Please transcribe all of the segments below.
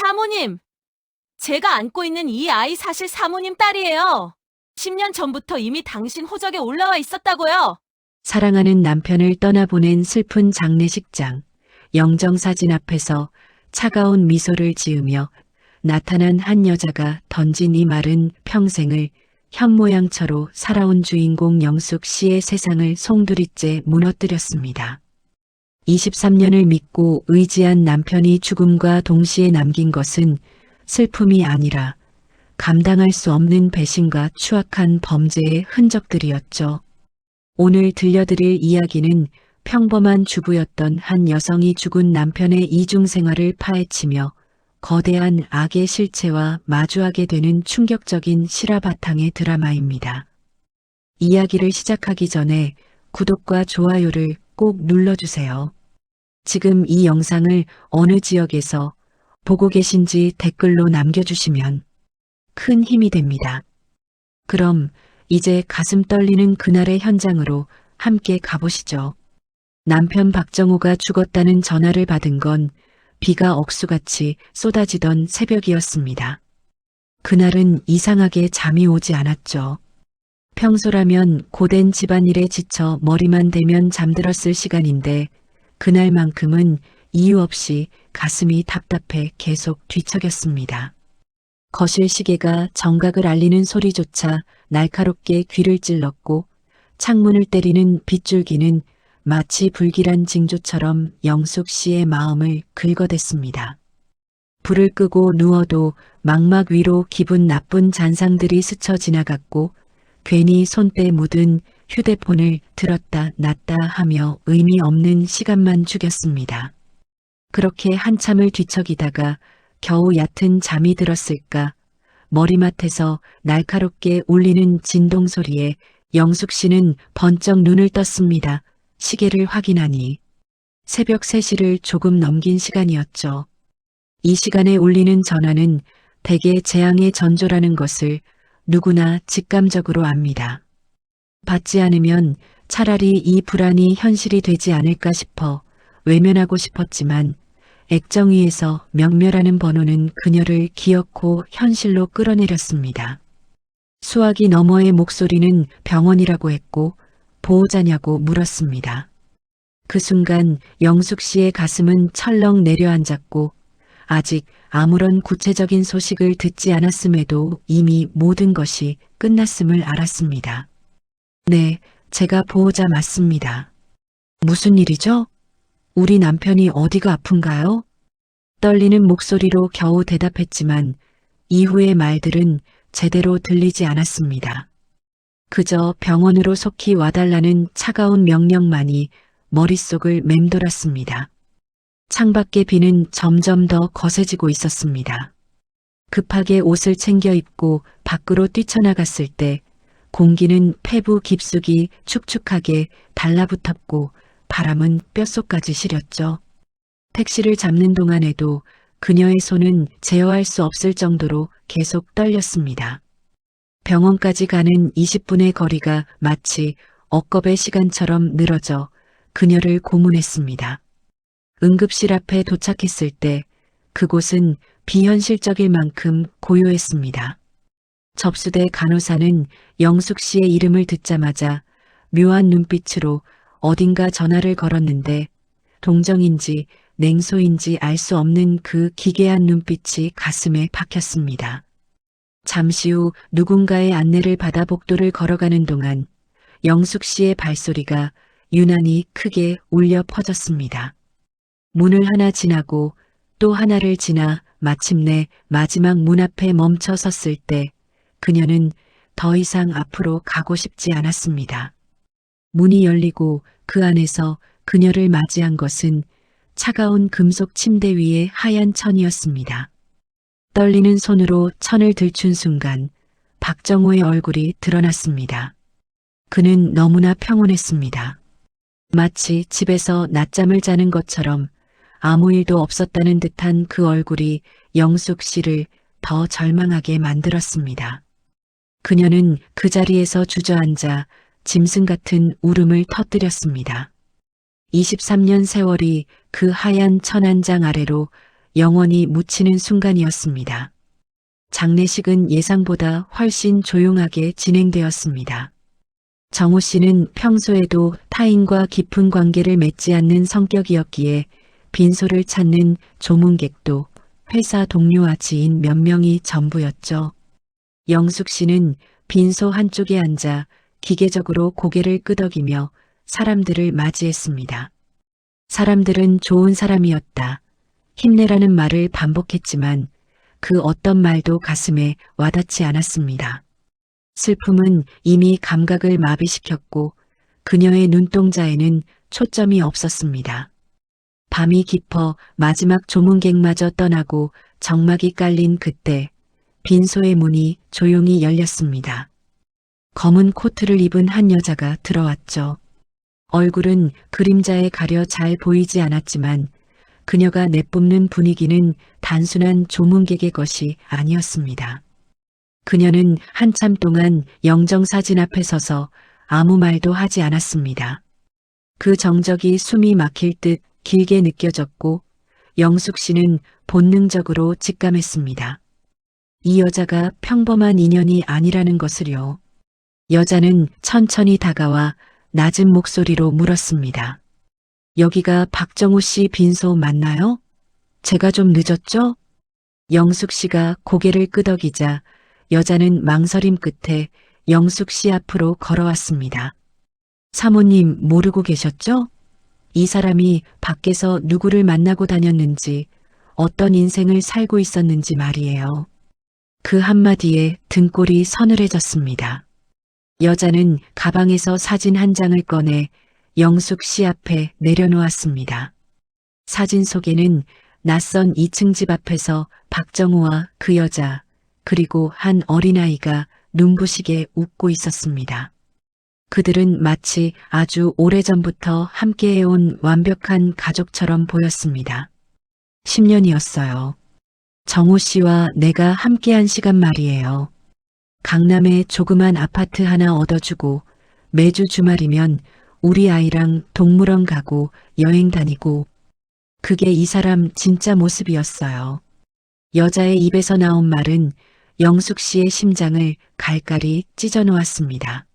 사모님, 제가 안고 있는 이 아이 사실 사모님 딸이에요. 10년 전부터 이미 당신 호적에 올라와 있었다고요. 사랑하는 남편을 떠나보낸 슬픈 장례식장, 영정사진 앞에서 차가운 미소를 지으며 나타난 한 여자가 던진 이 말은 평생을 현모양처로 살아온 주인공 영숙 씨의 세상을 송두리째 무너뜨렸습니다. 23년을 믿고 의지한 남편이 죽음과 동시에 남긴 것은 슬픔이 아니라 감당할 수 없는 배신과 추악한 범죄의 흔적들이었죠. 오늘 들려드릴 이야기는 평범한 주부였던 한 여성이 죽은 남편의 이중 생활을 파헤치며 거대한 악의 실체와 마주하게 되는 충격적인 실화 바탕의 드라마입니다. 이야기를 시작하기 전에 구독과 좋아요를 꼭 눌러주세요. 지금 이 영상을 어느 지역에서 보고 계신지 댓글로 남겨주시면 큰 힘이 됩니다. 그럼 이제 가슴 떨리는 그날의 현장으로 함께 가보시죠. 남편 박정호가 죽었다는 전화를 받은 건 비가 억수같이 쏟아지던 새벽이었습니다. 그날은 이상하게 잠이 오지 않았죠. 평소라면 고된 집안일에 지쳐 머리만 대면 잠들었을 시간인데 그날만큼은 이유 없이 가슴이 답답해 계속 뒤척였습니다. 거실 시계가 정각을 알리는 소리조차 날카롭게 귀를 찔렀고 창문을 때리는 빗줄기는 마치 불길한 징조처럼 영숙 씨의 마음을 긁어댔습니다. 불을 끄고 누워도 망막 위로 기분 나쁜 잔상들이 스쳐 지나갔고 괜히 손때 묻은 휴대폰을 들었다 놨다 하며 의미 없는 시간만 죽였습니다. 그렇게 한참을 뒤척이다가 겨우 얕은 잠이 들었을까 머리맡에서 날카롭게 울리는 진동 소리에 영숙 씨는 번쩍 눈을 떴습니다. 시계를 확인하니 새벽 3시를 조금 넘긴 시간이었죠. 이 시간에 울리는 전화는 대개 재앙의 전조라는 것을 누구나 직감적으로 압니다. 받지 않으면 차라리 이 불안이 현실이 되지 않을까 싶어 외면하고 싶었지만 액정위에서 명멸하는 번호는 그녀를 기어코 현실로 끌어내렸습니다. 수화기 너머의 목소리는 병원이라고 했고 보호자냐고 물었습니다. 그 순간 영숙 씨의 가슴은 철렁 내려앉았고 아직 아무런 구체적인 소식을 듣지 않았음에도 이미 모든 것이 끝났음을 알았습니다. 네, 제가 보호자 맞습니다. 무슨 일이죠? 우리 남편이 어디가 아픈가요? 떨리는 목소리로 겨우 대답했지만 이후의 말들은 제대로 들리지 않았습니다. 그저 병원으로 속히 와달라는 차가운 명령만이 머릿속을 맴돌았습니다. 창밖의 비는 점점 더 거세지고 있었습니다. 급하게 옷을 챙겨 입고 밖으로 뛰쳐나갔을 때 공기는 폐부 깊숙이 축축하게 달라붙었고 바람은 뼛속까지 시렸죠. 택시를 잡는 동안에도 그녀의 손은 제어할 수 없을 정도로 계속 떨렸습니다. 병원까지 가는 20분의 거리가 마치 억겁의 시간처럼 늘어져 그녀를 고문했습니다. 응급실 앞에 도착했을 때 그곳은 비현실적일 만큼 고요했습니다. 접수대 간호사는 영숙 씨의 이름을 듣자마자 묘한 눈빛으로 어딘가 전화를 걸었는데 동정인지 냉소인지 알 수 없는 그 기괴한 눈빛이 가슴에 박혔습니다. 잠시 후 누군가의 안내를 받아 복도를 걸어가는 동안 영숙 씨의 발소리가 유난히 크게 울려 퍼졌습니다. 문을 하나 지나고 또 하나를 지나 마침내 마지막 문 앞에 멈춰 섰을 때 그녀는 더 이상 앞으로 가고 싶지 않았습니다. 문이 열리고 그 안에서 그녀를 맞이한 것은 차가운 금속 침대 위의 하얀 천이었습니다. 떨리는 손으로 천을 들춘 순간 박정호의 얼굴이 드러났습니다. 그는 너무나 평온했습니다. 마치 집에서 낮잠을 자는 것처럼 아무 일도 없었다는 듯한 그 얼굴이 영숙 씨를 더 절망하게 만들었습니다. 그녀는 그 자리에서 주저앉아 짐승 같은 울음을 터뜨렸습니다. 23년 세월이 그 하얀 천 한 장 아래로 영원히 묻히는 순간이었습니다. 장례식은 예상보다 훨씬 조용하게 진행되었습니다. 정우 씨는 평소에도 타인과 깊은 관계를 맺지 않는 성격이었기에 빈소를 찾는 조문객도 회사 동료와 지인 몇 명이 전부였죠. 영숙 씨는 빈소 한쪽에 앉아 기계적으로 고개를 끄덕이며 사람들을 맞이했습니다. 사람들은 좋은 사람이었다. 힘내라는 말을 반복했지만 그 어떤 말도 가슴에 와닿지 않았습니다. 슬픔은 이미 감각을 마비시켰고 그녀의 눈동자에는 초점이 없었습니다. 밤이 깊어 마지막 조문객마저 떠나고 정막이 깔린 그때 빈소의 문이 조용히 열렸습니다. 검은 코트를 입은 한 여자가 들어왔죠. 얼굴은 그림자에 가려 잘 보이지 않았지만 그녀가 내뿜는 분위기는 단순한 조문객의 것이 아니었습니다. 그녀는 한참 동안 영정사진 앞에 서서 아무 말도 하지 않았습니다. 그 정적이 숨이 막힐 듯 길게 느껴졌고 영숙 씨는 본능적으로 직감했습니다. 이 여자가 평범한 인연이 아니라는 것을요. 여자는 천천히 다가와 낮은 목소리로 물었습니다. 여기가 박정우 씨 빈소 맞나요? 제가 좀 늦었죠? 영숙 씨가 고개를 끄덕이자 여자는 망설임 끝에 영숙 씨 앞으로 걸어왔습니다. 사모님 모르고 계셨죠? 이 사람이 밖에서 누구를 만나고 다녔는지 어떤 인생을 살고 있었는지 말이에요. 그 한마디에 등골이 서늘해졌습니다. 여자는 가방에서 사진 한 장을 꺼내 영숙 씨 앞에 내려놓았습니다. 사진 속에는 낯선 2층 집 앞에서 박정우와 그 여자 그리고 한 어린아이가 눈부시게 웃고 있었습니다. 그들은 마치 아주 오래전부터 함께해온 완벽한 가족처럼 보였습니다. 10년이었어요. 정우 씨와 내가 함께한 시간 말이에요. 강남에 조그만 아파트 하나 얻어주고 매주 주말이면 우리 아이랑 동물원 가고 여행 다니고 그게 이 사람 진짜 모습이었어요. 여자의 입에서 나온 말은 영숙 씨의 심장을 갈갈이 찢어 놓았습니다.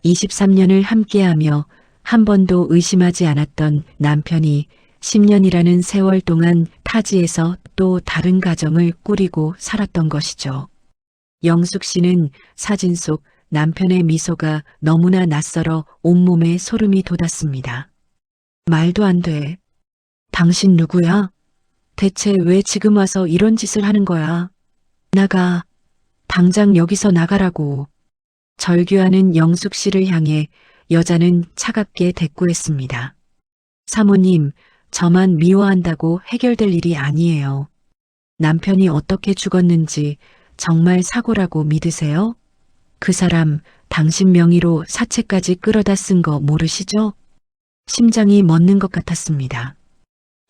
23년을 함께하며 한 번도 의심하지 않았던 남편이 10년이라는 세월 동안 타지에서 또 다른 가정을 꾸리고 살았던 것이죠. 영숙 씨는 사진 속 남편의 미소가 너무나 낯설어 온몸에 소름이 돋았습니다. 말도 안 돼. 당신 누구야? 대체 왜 지금 와서 이런 짓을 하는 거야? 나가. 당장 여기서 나가라고. 절규하는 영숙 씨를 향해 여자는 차갑게 대꾸했습니다. 사모님, 저만 미워한다고 해결될 일이 아니에요. 남편이 어떻게 죽었는지 정말 사고라고 믿으세요? 그 사람 당신 명의로 사채까지 끌어다 쓴 거 모르시죠? 심장이 멎는 것 같았습니다.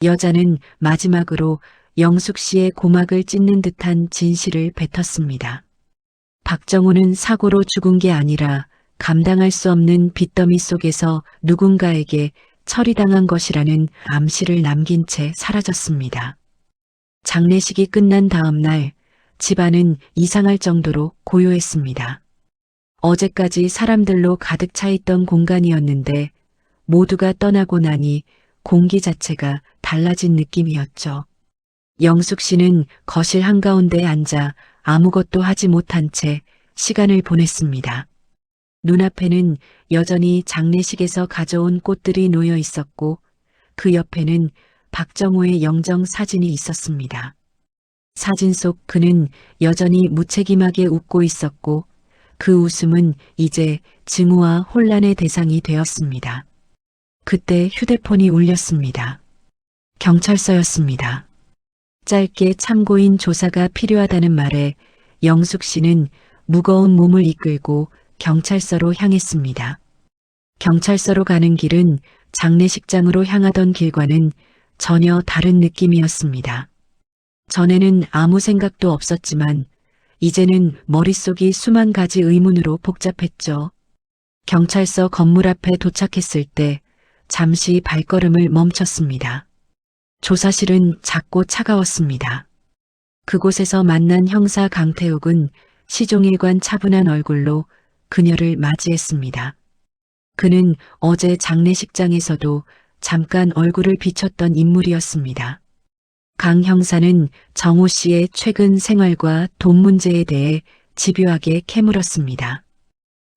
여자는 마지막으로 영숙 씨의 고막을 찢는 듯한 진실을 뱉었습니다. 박정우는 사고로 죽은 게 아니라 감당할 수 없는 빚더미 속에서 누군가에게 처리당한 것이라는 암시를 남긴 채 사라졌습니다. 장례식이 끝난 다음 날 집안은 이상할 정도로 고요했습니다. 어제까지 사람들로 가득 차 있던 공간이었는데 모두가 떠나고 나니 공기 자체가 달라진 느낌이었죠. 영숙 씨는 거실 한가운데에 앉아 아무것도 하지 못한 채 시간을 보냈습니다. 눈앞에는 여전히 장례식에서 가져온 꽃들이 놓여 있었고 그 옆에는 박정우의 영정 사진이 있었습니다. 사진 속 그는 여전히 무책임하게 웃고 있었고 그 웃음은 이제 증오와 혼란의 대상이 되었습니다. 그때 휴대폰이 울렸습니다. 경찰서였습니다. 짧게 참고인 조사가 필요하다는 말에 영숙 씨는 무거운 몸을 이끌고 경찰서로 향했습니다. 경찰서로 가는 길은 장례식장으로 향하던 길과는 전혀 다른 느낌이었습니다. 전에는 아무 생각도 없었지만 이제는 머릿속이 수만 가지 의문으로 복잡했죠. 경찰서 건물 앞에 도착했을 때 잠시 발걸음을 멈췄습니다. 조사실은 작고 차가웠습니다. 그곳에서 만난 형사 강태욱은 시종일관 차분한 얼굴로 그녀를 맞이했습니다. 그는 어제 장례식장에서도 잠깐 얼굴을 비췄던 인물이었습니다. 강 형사는 정호 씨의 최근 생활과 돈 문제에 대해 집요하게 캐물었습니다.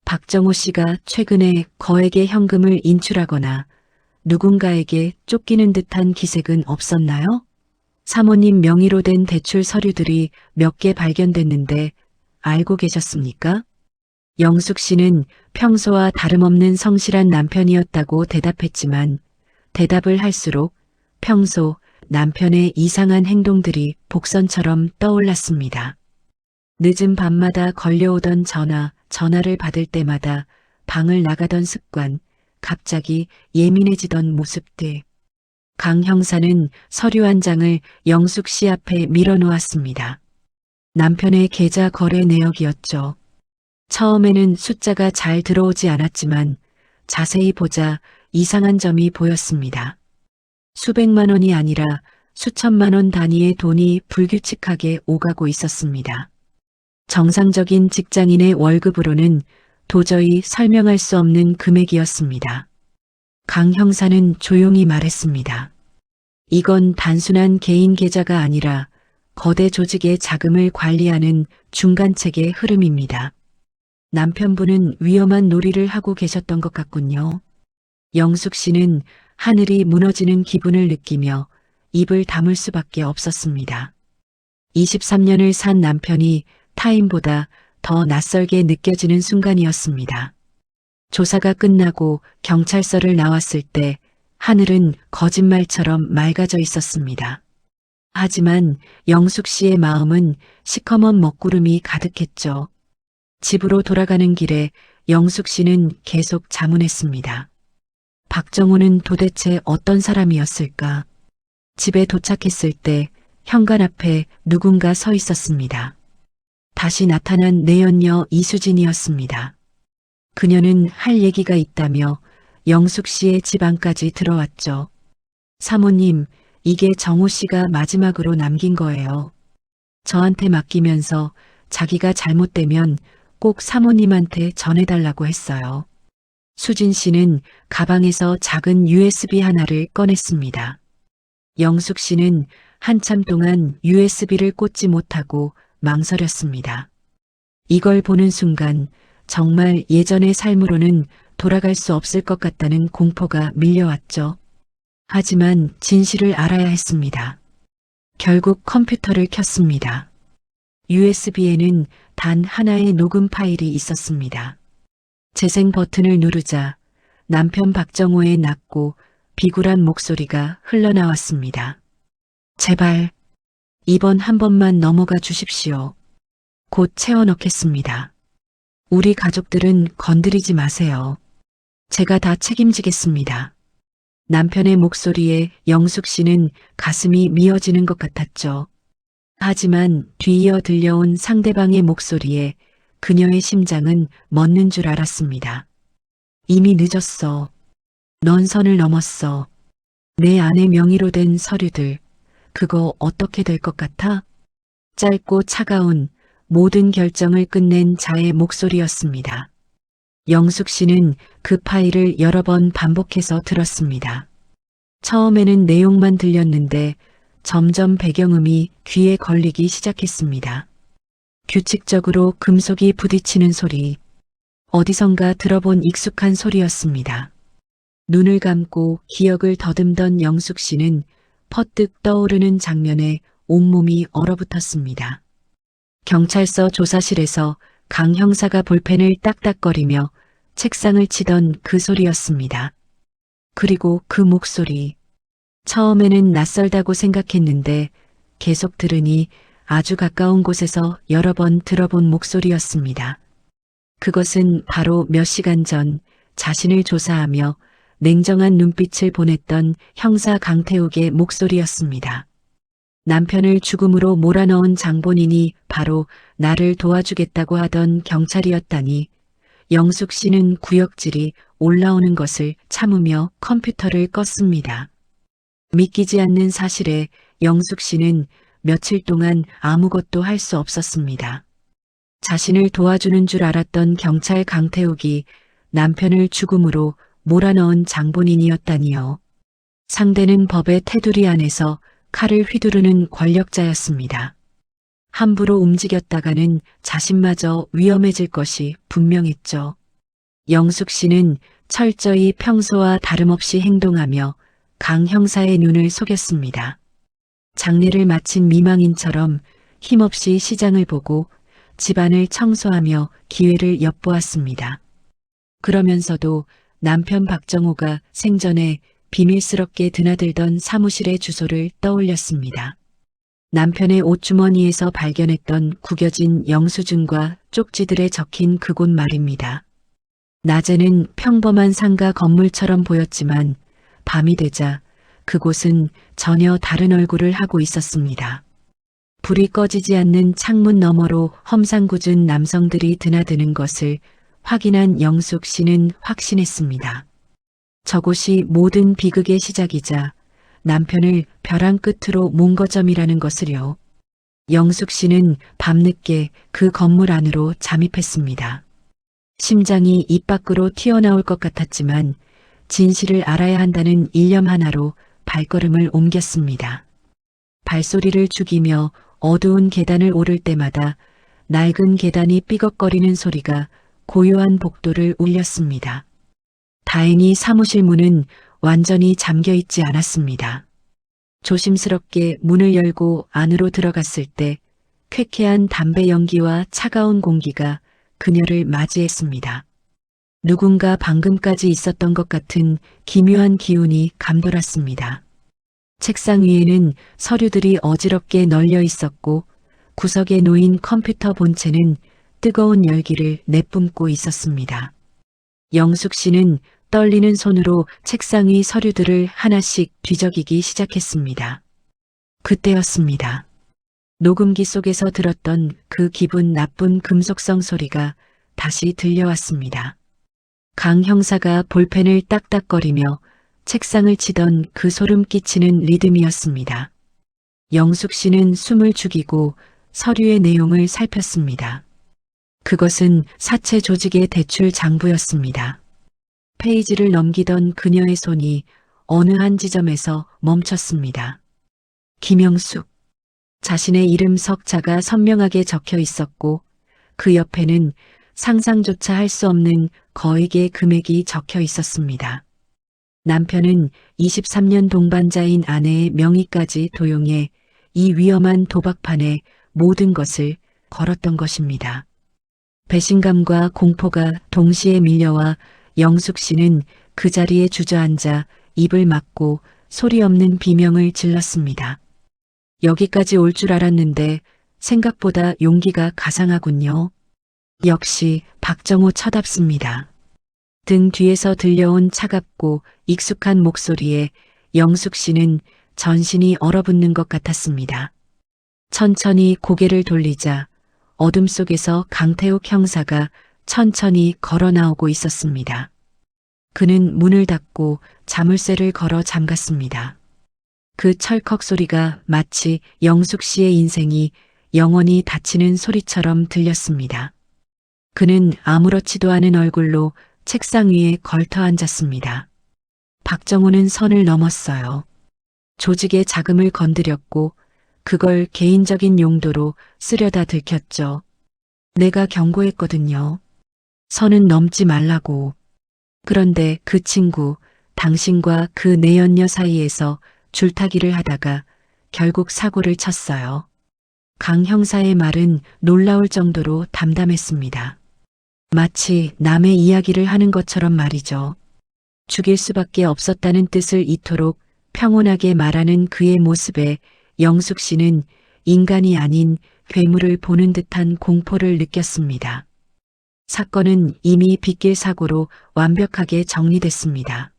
박정호 씨가 최근에 거액의 현금을 인출하거나 누군가에게 쫓기는 듯한 기색은 없었나요? 사모님 명의로 된 대출 서류들이 몇 개 발견됐는데 알고 계셨습니까? 영숙 씨는 평소와 다름없는 성실한 남편이었다고 대답했지만 대답을 할수록 평소 남편의 이상한 행동들이 복선처럼 떠올랐습니다. 늦은 밤마다 걸려오던 전화를 받을 때마다 방을 나가던 습관, 갑자기 예민해지던 모습들. 강 형사는 서류 한 장을 영숙 씨 앞에 밀어놓았습니다. 남편의 계좌 거래 내역이었죠. 처음에는 숫자가 잘 들어오지 않았지만 자세히 보자 이상한 점이 보였습니다. 수백만 원이 아니라 수천만 원 단위의 돈이 불규칙하게 오가고 있었습니다. 정상적인 직장인의 월급으로는 도저히 설명할 수 없는 금액이었습니다. 강 형사는 조용히 말했습니다. 이건 단순한 개인 계좌가 아니라 거대 조직의 자금을 관리하는 중간책의 흐름입니다. 남편분은 위험한 놀이를 하고 계셨던 것 같군요. 영숙 씨는 하늘이 무너지는 기분을 느끼며 입을 다물 수밖에 없었습니다. 23년을 산 남편이 타인보다 더 낯설게 느껴지는 순간이었습니다. 조사가 끝나고 경찰서를 나왔을 때 하늘은 거짓말처럼 맑아져 있었습니다. 하지만 영숙 씨의 마음은 시커먼 먹구름이 가득했죠. 집으로 돌아가는 길에 영숙 씨는 계속 자문했습니다. 박정호는 도대체 어떤 사람이었을까? 집에 도착했을 때 현관 앞에 누군가 서 있었습니다. 다시 나타난 내연녀 이수진이었습니다. 그녀는 할 얘기가 있다며 영숙 씨의 집 안까지 들어왔죠. 사모님, 이게 정호 씨가 마지막으로 남긴 거예요. 저한테 맡기면서 자기가 잘못되면 꼭 사모님한테 전해달라고 했어요. 수진 씨는 가방에서 작은 USB 하나를 꺼냈습니다. 영숙 씨는 한참 동안 USB를 꽂지 못하고 망설였습니다. 이걸 보는 순간 정말 예전의 삶으로는 돌아갈 수 없을 것 같다는 공포가 밀려왔죠. 하지만 진실을 알아야 했습니다. 결국 컴퓨터를 켰습니다. USB에는 단 하나의 녹음 파일이 있었습니다. 재생 버튼을 누르자 남편 박정호의 낮고 비굴한 목소리가 흘러나왔습니다. 제발 이번 한 번만 넘어가 주십시오. 곧 채워넣겠습니다. 우리 가족들은 건드리지 마세요. 제가 다 책임지겠습니다. 남편의 목소리에 영숙 씨는 가슴이 미어지는 것 같았죠. 하지만 뒤이어 들려온 상대방의 목소리에 그녀의 심장은 멎는 줄 알았습니다. 이미 늦었어. 넌 선을 넘었어. 내 아내 명의로 된 서류들, 그거 어떻게 될 것 같아? 짧고 차가운 모든 결정을 끝낸 자의 목소리였습니다. 영숙 씨는 그 파일을 여러 번 반복해서 들었습니다. 처음에는 내용만 들렸는데 점점 배경음이 귀에 걸리기 시작했습니다. 규칙적으로 금속이 부딪히는 소리, 어디선가 들어본 익숙한 소리였습니다. 눈을 감고 기억을 더듬던 영숙 씨는 퍼뜩 떠오르는 장면에 온몸이 얼어붙었습니다. 경찰서 조사실에서 강 형사가 볼펜을 딱딱거리며 책상을 치던 그 소리였습니다. 그리고 그 목소리. 처음에는 낯설다고 생각했는데 계속 들으니 아주 가까운 곳에서 여러 번 들어본 목소리였습니다. 그것은 바로 몇 시간 전 자신을 조사하며 냉정한 눈빛을 보냈던 형사 강태욱의 목소리였습니다. 남편을 죽음으로 몰아넣은 장본인이 바로 나를 도와주겠다고 하던 경찰이었다니 영숙 씨는 구역질이 올라오는 것을 참으며 컴퓨터를 껐습니다. 믿기지 않는 사실에 영숙 씨는 며칠 동안 아무것도 할 수 없었습니다. 자신을 도와주는 줄 알았던 경찰 강태욱이 남편을 죽음으로 몰아넣은 장본인이었다니요. 상대는 법의 테두리 안에서 칼을 휘두르는 권력자였습니다. 함부로 움직였다가는 자신마저 위험해질 것이 분명했죠. 영숙 씨는 철저히 평소와 다름없이 행동하며 강 형사의 눈을 속였습니다. 장례를 마친 미망인처럼 힘없이 시장을 보고 집안을 청소하며 기회를 엿보았습니다. 그러면서도 남편 박정호가 생전에 비밀스럽게 드나들던 사무실의 주소를 떠올렸습니다. 남편의 옷주머니에서 발견했던 구겨진 영수증과 쪽지들에 적힌 그곳 말입니다. 낮에는 평범한 상가 건물처럼 보였지만 밤이 되자 그곳은 전혀 다른 얼굴을 하고 있었습니다. 불이 꺼지지 않는 창문 너머로 험상궂은 남성들이 드나드는 것을 확인한 영숙 씨는 확신했습니다. 저곳이 모든 비극의 시작이자 남편을 벼랑 끝으로 몬 거점이라는 것을요. 영숙 씨는 밤늦게 그 건물 안으로 잠입했습니다. 심장이 입 밖으로 튀어나올 것 같았지만 진실을 알아야 한다는 일념 하나로 발걸음을 옮겼습니다. 발소리를 죽이며 어두운 계단을 오를 때마다 낡은 계단이 삐걱거리는 소리가 고요한 복도를 울렸습니다. 다행히 사무실 문은 완전히 잠겨 있지 않았습니다. 조심스럽게 문을 열고 안으로 들어갔을 때 쾌쾌한 담배 연기와 차가운 공기가 그녀를 맞이했습니다. 누군가 방금까지 있었던 것 같은 기묘한 기운이 감돌았습니다. 책상 위에는 서류들이 어지럽게 널려 있었고 구석에 놓인 컴퓨터 본체는 뜨거운 열기를 내뿜고 있었습니다. 영숙 씨는 떨리는 손으로 책상 위 서류들을 하나씩 뒤적이기 시작했습니다. 그때였습니다. 녹음기 속에서 들었던 그 기분 나쁜 금속성 소리가 다시 들려왔습니다. 강 형사가 볼펜을 딱딱거리며 책상을 치던 그 소름 끼치는 리듬이었습니다. 영숙 씨는 숨을 죽이고 서류의 내용을 살폈습니다. 그것은 사채 조직의 대출 장부였습니다. 페이지를 넘기던 그녀의 손이 어느 한 지점에서 멈췄습니다. 김영숙. 자신의 이름 석자가 선명하게 적혀 있었고 그 옆에는 상상조차 할 수 없는 거액의 금액이 적혀 있었습니다. 남편은 23년 동반자인 아내의 명의까지 도용해 이 위험한 도박판에 모든 것을 걸었던 것입니다. 배신감과 공포가 동시에 밀려와 영숙 씨는 그 자리에 주저앉아 입을 막고 소리 없는 비명을 질렀습니다. 여기까지 올 줄 알았는데 생각보다 용기가 가상하군요. 역시 박정호 처답습니다. 등 뒤에서 들려온 차갑고 익숙한 목소리에 영숙 씨는 전신이 얼어붙는 것 같았습니다. 천천히 고개를 돌리자 어둠 속에서 강태욱 형사가 천천히 걸어 나오고 있었습니다. 그는 문을 닫고 자물쇠를 걸어 잠갔습니다. 그 철컥 소리가 마치 영숙 씨의 인생이 영원히 닫히는 소리처럼 들렸습니다. 그는 아무렇지도 않은 얼굴로 책상 위에 걸터 앉았습니다. 박정호는 선을 넘었어요. 조직의 자금을 건드렸고 그걸 개인적인 용도로 쓰려다 들켰죠. 내가 경고했거든요. 선은 넘지 말라고. 그런데 그 친구, 당신과 그 내연녀 사이에서 줄타기를 하다가 결국 사고를 쳤어요. 강 형사의 말은 놀라울 정도로 담담했습니다. 마치 남의 이야기를 하는 것처럼 말이죠. 죽일 수밖에 없었다는 뜻을 이토록 평온하게 말하는 그의 모습에 영숙 씨는 인간이 아닌 괴물을 보는 듯한 공포를 느꼈습니다. 사건은 이미 빗길 사고로 완벽하게 정리됐습니다.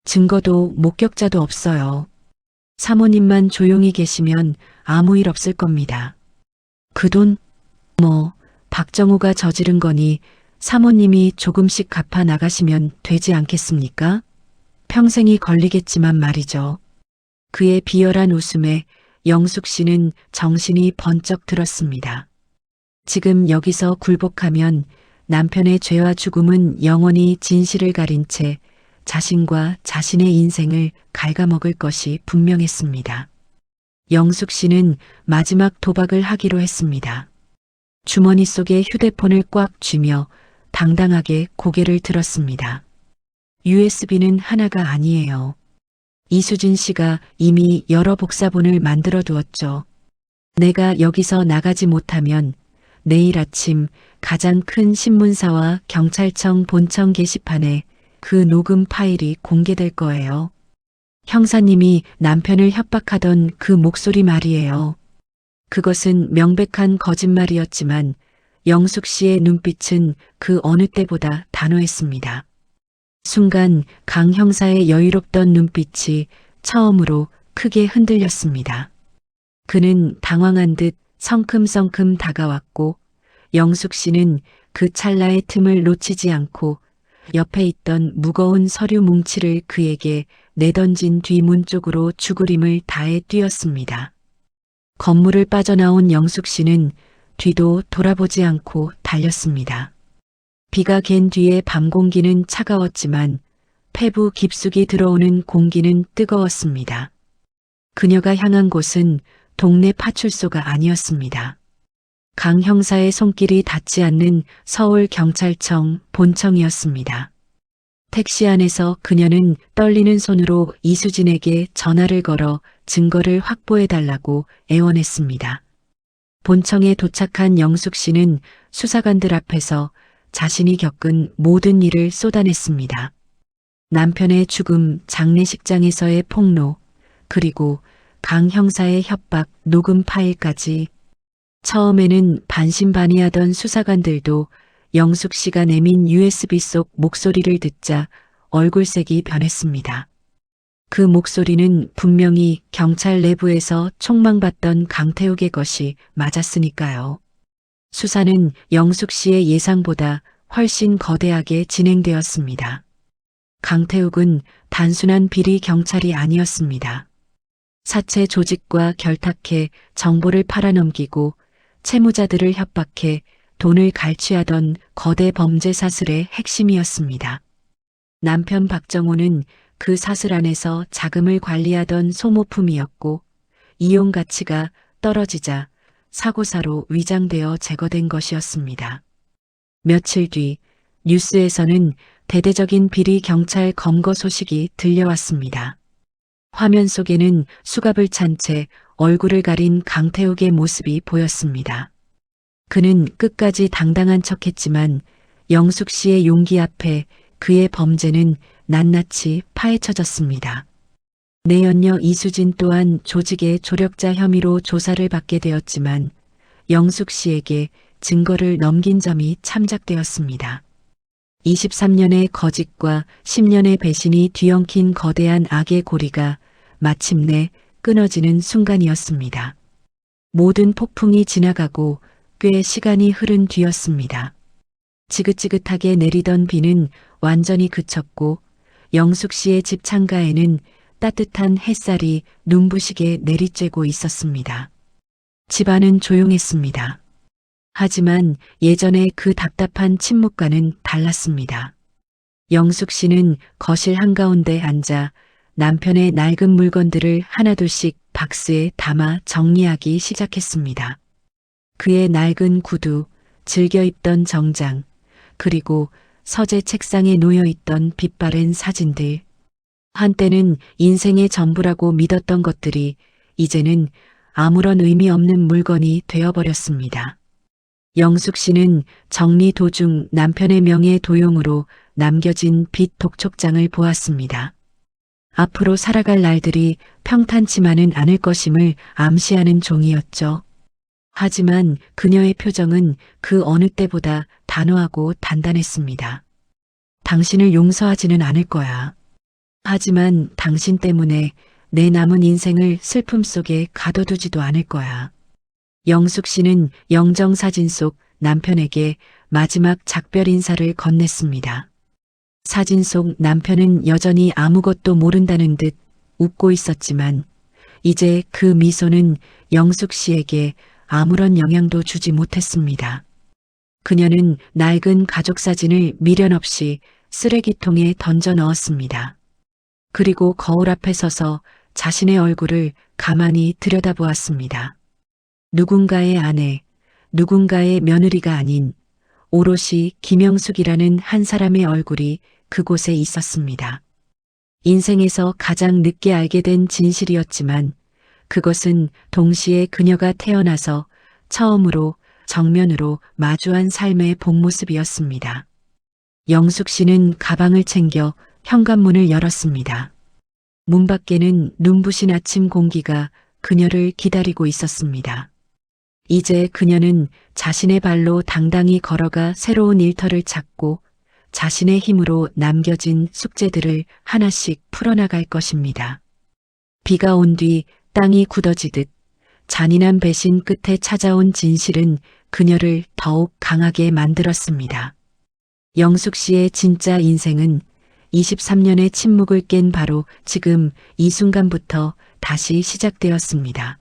증거도 목격자도 없어요. 사모님만 조용히 계시면 아무 일 없을 겁니다. 그 돈? 박정호가 저지른 거니 사모님이 조금씩 갚아 나가시면 되지 않겠습니까? 평생이 걸리겠지만 말이죠. 그의 비열한 웃음에 영숙 씨는 정신이 번쩍 들었습니다. 지금 여기서 굴복하면 남편의 죄와 죽음은 영원히 진실을 가린 채 자신과 자신의 인생을 갉아먹을 것이 분명했습니다. 영숙 씨는 마지막 도박을 하기로 했습니다. 주머니 속에 휴대폰을 꽉 쥐며 당당하게 고개를 들었습니다. USB는 하나가 아니에요. 이수진 씨가 이미 여러 복사본을 만들어 두었죠. 내가 여기서 나가지 못하면 내일 아침 가장 큰 신문사와 경찰청 본청 게시판에 그 녹음 파일이 공개될 거예요. 형사님이 남편을 협박하던 그 목소리 말이에요. 그것은 명백한 거짓말이었지만 영숙 씨의 눈빛은 그 어느 때보다 단호했습니다. 순간 강 형사의 여유롭던 눈빛이 처음으로 크게 흔들렸습니다. 그는 당황한 듯 성큼성큼 다가왔고 영숙 씨는 그 찰나의 틈을 놓치지 않고 옆에 있던 무거운 서류 뭉치를 그에게 내던진 뒤문 쪽으로 죽으림을 다해 뛰었습니다. 건물을 빠져나온 영숙 씨는 뒤도 돌아보지 않고 달렸습니다. 비가 갠 뒤에 밤 공기는 차가웠지만 폐부 깊숙이 들어오는 공기는 뜨거웠습니다. 그녀가 향한 곳은 동네 파출소가 아니었습니다. 강 형사의 손길이 닿지 않는 서울경찰청 본청이었습니다. 택시 안에서 그녀는 떨리는 손으로 이수진에게 전화를 걸어 증거를 확보해달라고 애원했습니다. 본청에 도착한 영숙 씨는 수사관들 앞에서 자신이 겪은 모든 일을 쏟아냈습니다. 남편의 죽음, 장례식장에서의 폭로, 그리고 강 형사의 협박, 녹음 파일까지. 처음에는 반신반의하던 수사관들도 영숙 씨가 내민 USB 속 목소리를 듣자 얼굴색이 변했습니다. 그 목소리는 분명히 경찰 내부에서 총망받던 강태욱의 것이 맞았으니까요. 수사는 영숙 씨의 예상보다 훨씬 거대하게 진행되었습니다. 강태욱은 단순한 비리 경찰이 아니었습니다. 사채 조직과 결탁해 정보를 팔아넘기고 채무자들을 협박해 돈을 갈취하던 거대 범죄 사슬의 핵심이었습니다. 남편 박정호는 그 사슬 안에서 자금을 관리하던 소모품이었고 이용 가치가 떨어지자 사고사로 위장되어 제거된 것이었습니다. 며칠 뒤 뉴스에서는 대대적인 비리 경찰 검거 소식이 들려왔습니다. 화면 속에는 수갑을 찬 채 얼굴을 가린 강태욱의 모습이 보였습니다. 그는 끝까지 당당한 척했지만 영숙 씨의 용기 앞에 그의 범죄는 낱낱이 파헤쳐졌습니다. 내연녀 이수진 또한 조직의 조력자 혐의로 조사를 받게 되었지만 영숙 씨에게 증거를 넘긴 점이 참작되었습니다. 23년의 거짓과 10년의 배신이 뒤엉킨 거대한 악의 고리가 마침내 끊어지는 순간이었습니다. 모든 폭풍이 지나가고 꽤 시간이 흐른 뒤였습니다. 지긋지긋하게 내리던 비는 완전히 그쳤고 영숙 씨의 집 창가에는 따뜻한 햇살이 눈부시게 내리쬐고 있었습니다. 집안은 조용했습니다. 하지만 예전의 그 답답한 침묵과는 달랐습니다. 영숙 씨는 거실 한가운데 앉아 남편의 낡은 물건들을 하나둘씩 박스에 담아 정리하기 시작했습니다. 그의 낡은 구두, 즐겨 입던 정장, 그리고 서재 책상에 놓여있던 빛바랜 사진들. 한때는 인생의 전부라고 믿었던 것들이 이제는 아무런 의미 없는 물건이 되어버렸습니다. 영숙 씨는 정리 도중 남편의 명예 도용으로 남겨진 빚 독촉장을 보았습니다. 앞으로 살아갈 날들이 평탄치만은 않을 것임을 암시하는 종이었죠. 하지만 그녀의 표정은 그 어느 때보다 단호하고 단단했습니다. 당신을 용서하지는 않을 거야. 하지만 당신 때문에 내 남은 인생을 슬픔 속에 가둬두지도 않을 거야. 영숙 씨는 영정사진 속 남편에게 마지막 작별 인사를 건넸습니다. 사진 속 남편은 여전히 아무것도 모른다는 듯 웃고 있었지만 이제 그 미소는 영숙 씨에게 아무런 영향도 주지 못했습니다. 그녀는 낡은 가족 사진을 미련 없이 쓰레기통에 던져 넣었습니다. 그리고 거울 앞에 서서 자신의 얼굴을 가만히 들여다보았습니다. 누군가의 아내, 누군가의 며느리가 아닌 오롯이 김영숙이라는 한 사람의 얼굴이 그곳에 있었습니다. 인생에서 가장 늦게 알게 된 진실이었지만 그것은 동시에 그녀가 태어나서 처음으로 정면으로 마주한 삶의 본 모습이었습니다. 영숙 씨는 가방을 챙겨 현관문을 열었습니다. 문 밖에는 눈부신 아침 공기가 그녀를 기다리고 있었습니다. 이제 그녀는 자신의 발로 당당히 걸어가 새로운 일터를 찾고 자신의 힘으로 남겨진 숙제들을 하나씩 풀어나갈 것입니다. 비가 온 뒤 땅이 굳어지듯 잔인한 배신 끝에 찾아온 진실은 그녀를 더욱 강하게 만들었습니다. 영숙 씨의 진짜 인생은 23년의 침묵을 깬 바로 지금 이 순간부터 다시 시작되었습니다.